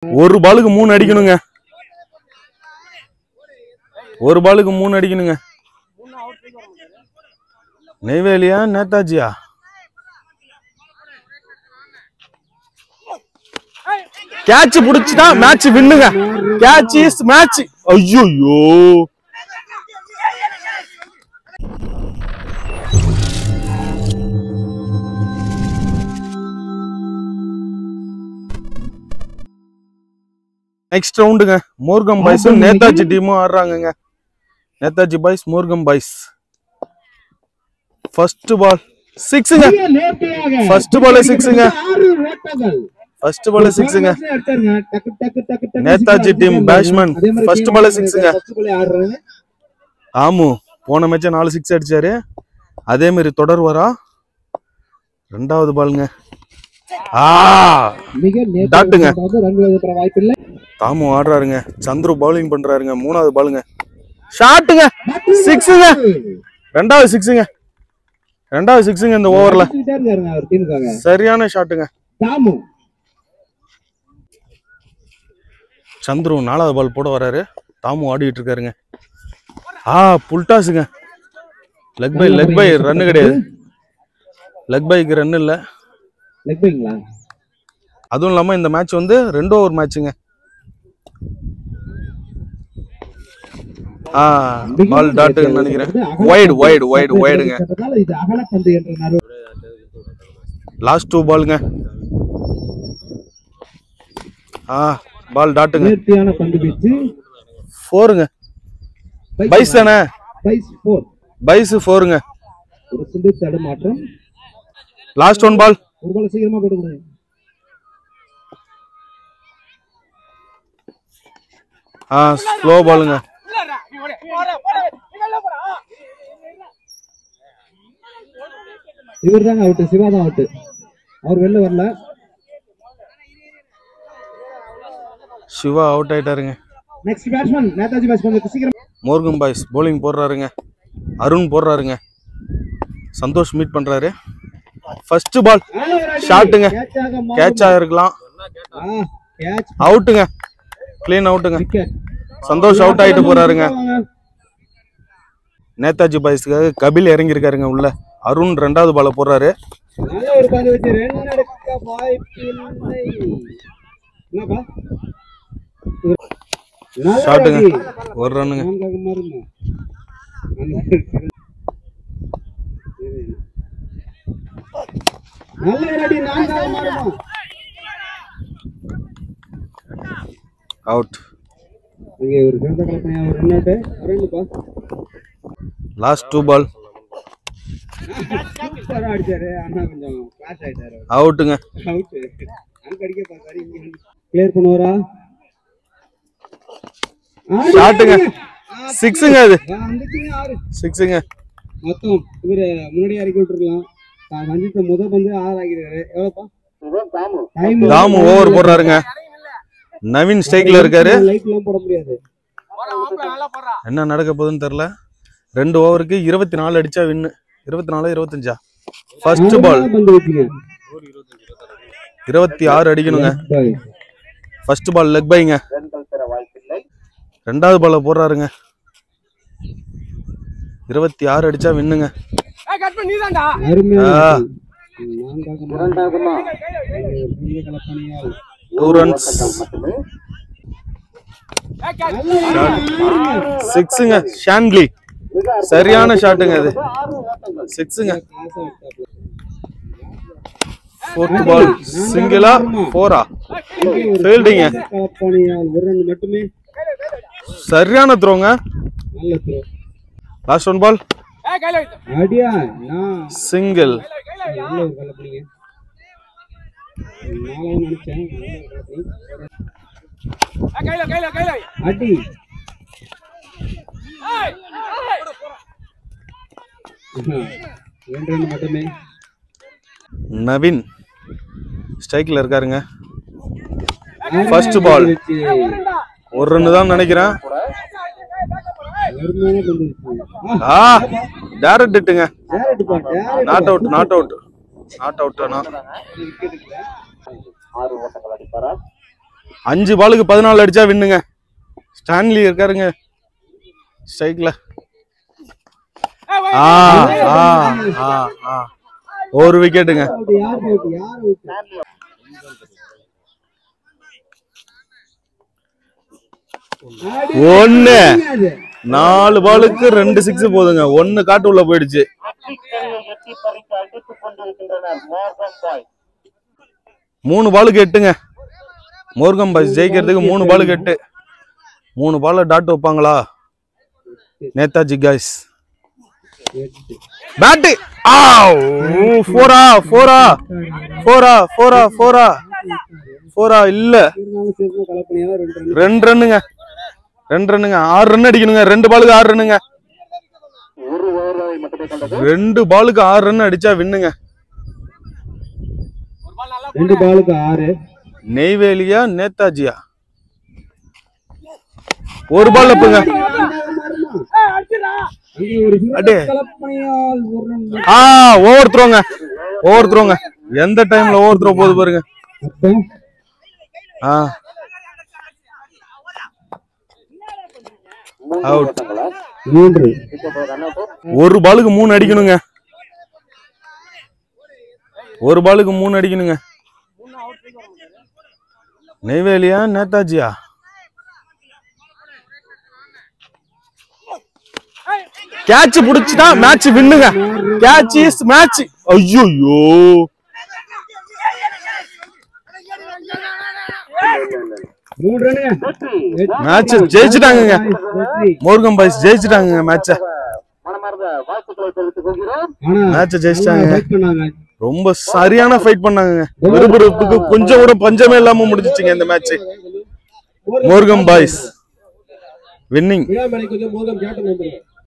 ஒரு பாலுக்கு 3 அடிக்கணுங்க. ஒரு பாலுக்கு 3 அடிக்கணுங்க. நெய்வேலியா நேதாஜியா? கேட்ச் புடிச்சுட்டா மேட்ச் வின்னுங்க. Catch is match. ஐயோ நெக்ஸ்ட் ரவுண்டுங்க. மோர்கம் பாய்ஸ் நேதாஜி டீமும் ஆடுறாங்கங்க. நேதாஜி பாய்ஸ் மோர்கம் பாய்ஸ். ஃபர்ஸ்ட் பால் 6ங்க. ஃபர்ஸ்ட் பால் 6ங்க. ஃபர்ஸ்ட் பால் 6ங்க. Netaji team batsman first ball 6ங்க. ஆமு போன மேட்ச் 4 6 அடிச்சாரு. அதே மாதிரி தொடர்வாரா? ரெண்டாவது பாலுங்க. டாட்டுங்க. தாமு ஆடுறாருங்க. சந்துரு பவுலிங் பண்றாருங்க. மூணாவது பாலுங்க. ஷாட்டுங்க. 6ங்க. ரெண்டாவது 6ங்க. ரெண்டாவது 6ங்க இந்த ஓவர்ல. சரியான ஷாட்டுங்க. சந்துரு 4வது பால் போட வராரு. தாமு ஆடிட்டு இருக்காருங்க. புல்டாஸுங்க. லெக் பை ரன் கிடையாது. லெக் பைக்கு ரன் இல்ல. அதுவும் இல்லாம இந்த மேட்ச் வந்து 2 ஓவர் மேட்சுங்க. பால் டாட்டுன்னு நினைக்கிறேன். வைடுங்க. லாஸ்ட் 2 பாலுங்க. பால் டாட்டுங்க. 4ங்க. பைஸ் தானே? பைஸ் 4ங்க. லாஸ்ட் 1 பால். ஸ்லோ பாலுங்க. இவர் தாங்க அவுட். சிவா தான் அவுட். அவர் வெளில வரல. சிவா அவுட் ஆயிட்டாருங்க. நெக்ஸ்ட் பேட்ஸ்மேன் நேதாஜி பேட்ஸ்மேன் சீக்கிரம். மோர்கம் பாய்ஸ் bowling போடுறாருங்க. அருண் போடுறாருங்க. சந்தோஷ் மீட் பண்றாரு. ஃபர்ஸ்ட் பால் ஷாட்டுங்க. கேட்ச் ஆயிருக்கலாம். அவுட்டுங்க. கிளீன் அவுட்டுங்க. சந்தோஷ் அவுட் ஆயிட்டு போறாருங்க. நேதாஜி பாய்ஸ்க்காக கபில் இறங்கி இருக்காருங்க உள்ள. அருண் 2வது பால போடுறாரு. ஷாட்டுங்க. ஒரு ரன்னுங்க. அவுட். லாஸ்ட் 2 பால். அவுட்டுங்க. கிளியர் பண்ணுவாரா? ஷாட்டுங்க. 6ங்க. அது 6ங்க. மொத்தம் இவரு முன்னாடி இறக்கி விட்டுருக்கலாம். சஞ்சித் முதல் வந்து 6 ஆகிருக்காரு. எவ்வளவுப்பா? தாமு ஓவர் போடுறாருங்க. நவீன் ஸ்ட்ரைக்ல இருக்காரு. போட முடியாது. என்ன நடக்க போகுதுன்னு தெரியல. 2 ஓவருக்கு 24 அடிச்சா வின்னு. 24 25. ஃபர்ஸ்ட் பால் 26 அடிக்கணுங்க. ஃபர்ஸ்ட் பால் லெக் பைங்க. 2வது பால போடுறாருங்க. 26 அடிச்சா வின்னுங்க. 2 runs. 6ங்க. ஷான்லி சரியான ஷாட்டுங்க. அது 6ங்க. 4th பால் சிங்கிளா 4ஆ? ஃபீல்டிங்க. சரியான த்ரோங்க. Last 1 ball single. நவீன் ஸ்ட்ரைக்ல இருக்காருங்க. ஃபர்ஸ்ட் பால் 1 ரன் தான் நினைக்கிறேன். டைரக்ட் ஹிட்டுங்க. Not out. 6 ஓட்டங்கள் அடிப்பாரா? 5 பாலுக்கு 14 அடிச்சா வின்னுங்க. ஸ்டான்லி இருக்காருங்க ஸ்ட்ரைக்ல. ஒரு விக்கெட்டுங்க. ஒண்ணு 4 பாலுக்கு 2 6 போதுங்க. 1 காட்டு உள்ள போயிடுச்சு. 3 பாலுக்கு 8ங்க. மோர்கம் பாய்ஸ் ஜெயிக்கிறதுக்கு 3 பாலுக்கு 8. 3 பால்ல டாட் வைப்பாங்களா நேதாஜி காய்ஸ்? பேட்டு ஃபோரா இல்ல 2 ரன்னுங்க. 6 ரன் அடிக்கணுங்க. 2 பாலுக்கு 6 ரன்னுங்க. 2 பாலுக்கு 6 ரன் அடிச்சா வின்னுங்க. 2 பாலுக்கு 6. நெய்வேலியா நேதாஜியா? 1 பால் அப்புங்க. ஓவர் த்ரோங்க. எந்த டைம்ல ஓவர் த்ரோ போகுது பாருங்க. அவுட். 1 பாலுக்கு 3 அடிக்கணுங்க. 1 பாலுக்கு 3 அடிக்கணுங்க. நெய்வேலியா நேதாஜியா? கேட்ச் புடிச்சுட்டா மேட்ச் வின்னுங்க. Catch is match. ஐயோ மேட்ச் ஜெயிச்சிட்டாங்க. மோர்கம் பாய்ஸ் ஜெயிச்சிட்டாங்க மேட்ச. ரொம்ப சரியான ஃபைட் பண்ணாங்க. விறுவிறுப்புக்கு கொஞ்சம் கூட பஞ்சமே இல்லாம முடிஞ்சிச்சுங்க இந்த மேட்ச். மோர்கம் boys winning.